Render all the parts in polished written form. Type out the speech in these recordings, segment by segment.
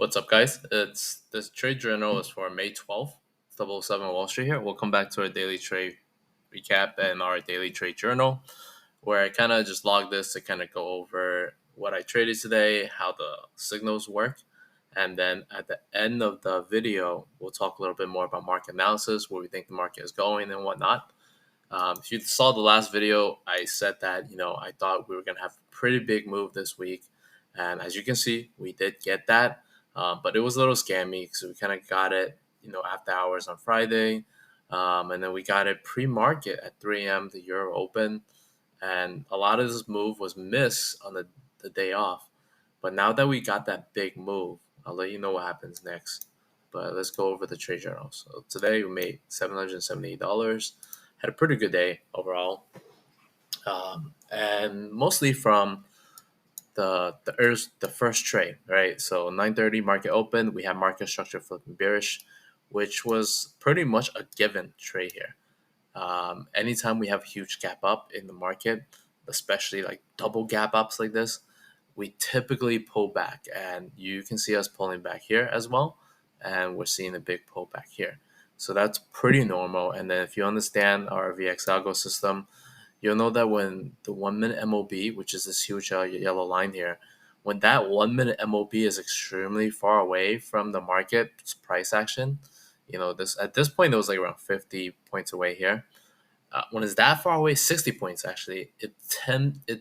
What's up, guys? It's this trade journal is for May 12th, 007 Wall Street here. Welcome back to our daily trade recap and our daily trade journal, where I kind of just log this to kind of go over what I traded today, how the signals work, and then at the end of the video, we'll talk a little bit more about market analysis, where we think the market is going and whatnot. If you saw the last video, I said that I thought we were gonna have a pretty big move this week, and as you can see, we did get that. But it was a little scammy because we kind of got it, after hours on Friday, and then we got it pre-market at 3 a.m. The Euro open, and a lot of this move was missed on the day off. But now that we got that big move, I'll let you know what happens next. But let's go over the trade journal. So today we made $778. Had a pretty good day overall, and mostly from the first trade, right? So 9:30 market open, we have market structure flipping bearish, which was pretty much a given trade here. Anytime we have a huge gap up in the market, especially like double gap ups like this, we typically pull back, and you can see us pulling back here as well, and we're seeing a big pullback here. So that's pretty normal. And then if you understand our VX algo system, you'll know that when the 1 minute MOB, which is this huge yellow line here, when that 1 minute MOB is extremely far away from the market's price action, this at this point it was like around 50 points away here. When it's that far away, 60 points actually, it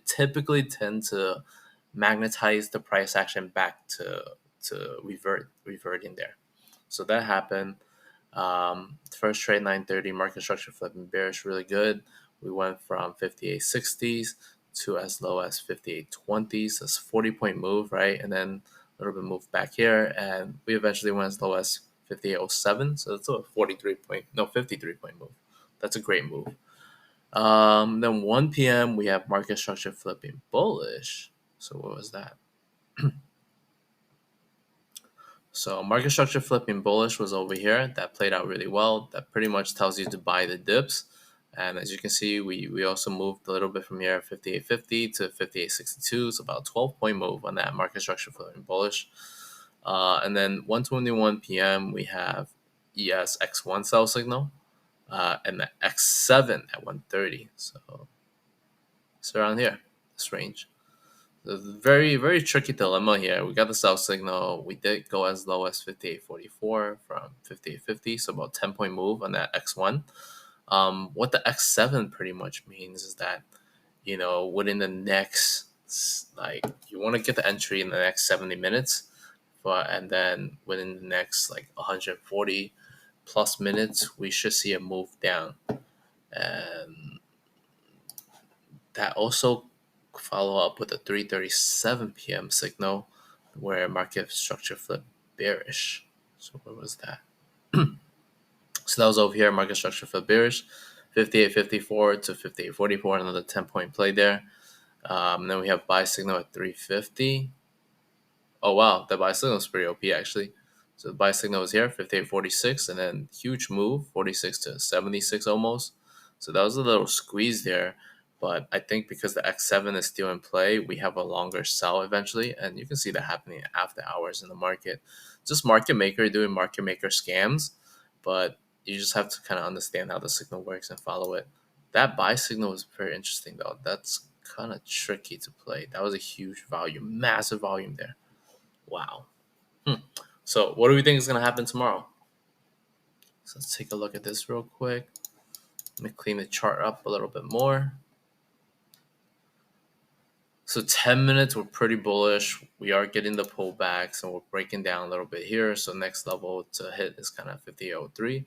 typically tends to magnetize the price action back to reverting there. So that happened. First trade 9:30 market structure flipping bearish, really good. We went from 58.60s to as low as 58.20s. That's 40-point move, right? And then a little bit move back here, and we eventually went as low as 58.07. So that's a 53-point move. That's a great move. Then 1 p.m. we have market structure flipping bullish. So what was that? So market structure flipping bullish was over here. That played out really well. That pretty much tells you to buy the dips. And as you can see, we also moved a little bit from here, 58.50 to 58.62. It's about a 12-point move on that market structure flipping bullish. And then 1:21 p.m. we have ES X1 sell signal, and the X7 at 1:30. So it's around here, this range. The very, very tricky dilemma here. We got the sell signal. We did go as low as 58.44 from 58.50, so about 10-point move on that X1. What the X7 pretty much means is that, within the next, like, you want to get the entry in the next 70 minutes, and then within the next, 140 plus minutes, we should see a move down. And that also follow up with a 3:37 p.m. signal where market structure flipped bearish. So where was that? So that was over here, market structure flipped bearish, 58.54 to 58.44, another 10-point play there. Then we have buy signal at 350. Oh wow, the buy signal is pretty OP actually. So the buy signal was here, 58.46, and then huge move, 46 to 76 almost. So that was a little squeeze there. But I think because the X7 is still in play, we have a longer sell eventually. And you can see that happening after hours in the market. Just market maker doing market maker scams. But you just have to kind of understand how the signal works and follow it. That buy signal is very interesting though. That's kind of tricky to play. That was a huge volume, massive volume there. Wow. So what do we think is going to happen tomorrow? So let's take a look at this real quick. Let me clean the chart up a little bit more. So 10 minutes, we're pretty bullish. We are getting the pullbacks, and we're breaking down a little bit here. So next level to hit is kind of 5803.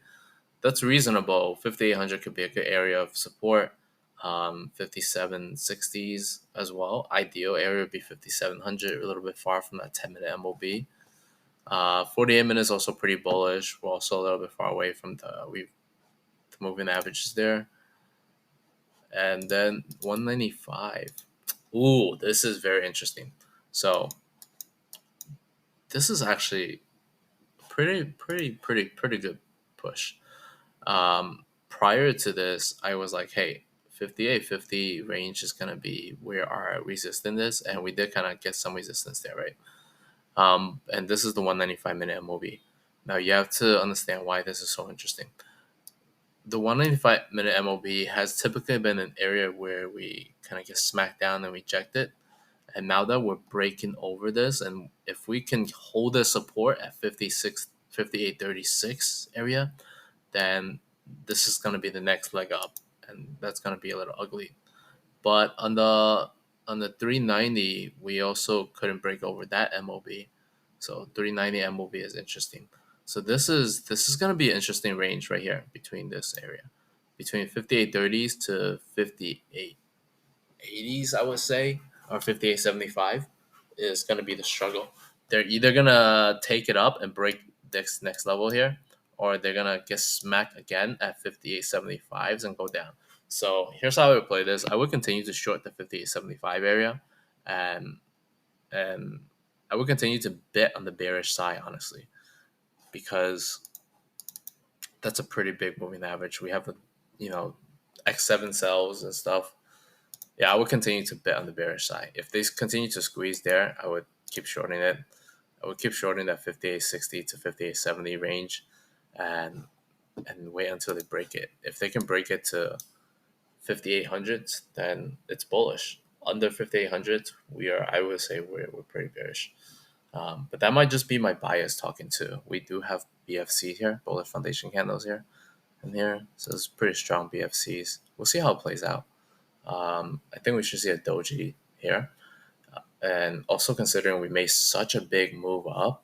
That's reasonable. 5800 could be a good area of support. 5760s as well. Ideal area would be 5700, a little bit far from that 10-minute MOB. 48 minutes also pretty bullish. We're also a little bit far away from the moving averages there. And then 195. Ooh, this is very interesting. So this is actually pretty good push. Prior to this, I was like, hey, 58.50 range is gonna be where our resistance is, and we did kind of get some resistance there, right? And this is the 195-minute MOB. Now you have to understand why this is so interesting. The 195-minute MOB has typically been an area where we kind of get smacked down and rejected. And now that we're breaking over this, and if we can hold the support at 58.36 area, then this is going to be the next leg up. And that's going to be a little ugly. But on the 390, we also couldn't break over that MOB. So 390 MOB is interesting. So this is going to be an interesting range right here between this area, between 58.30s to 58.80s, I would say, or 58.75 is going to be the struggle. They're either going to take it up and break this next level here, or they're going to get smacked again at 58.75s and go down. So here's how I would play this. I would continue to short the 58.75 area, and and I would continue to bet on the bearish side, honestly, because that's a pretty big moving average. We have the, you know, X7 cells and stuff. Yeah, I would continue to bet on the bearish side. If they continue to squeeze there, I would keep shorting it. I would keep shorting that 58.60 to 58.70 range, and wait until they break it. If they can break it to 5800, then it's bullish. Under 5800, I would say we're pretty bearish. But that might just be my bias talking too. We do have BFC here, bullish foundation candles here and here. So it's pretty strong BFCs. We'll see how it plays out. I think we should see a doji here. And also considering we made such a big move up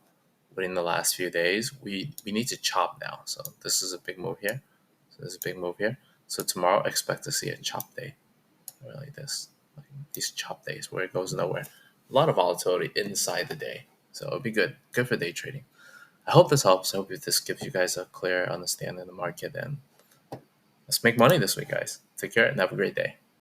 within the last few days, we need to chop now. So this is a big move here. So this is a big move here. So tomorrow, expect to see a chop day, like this, like these chop days where it goes nowhere. A lot of volatility inside the day, so it'll be good for day trading. I hope this helps. I hope this gives you guys a clear understanding of the market, and let's make money this week, guys. Take care and have a great day.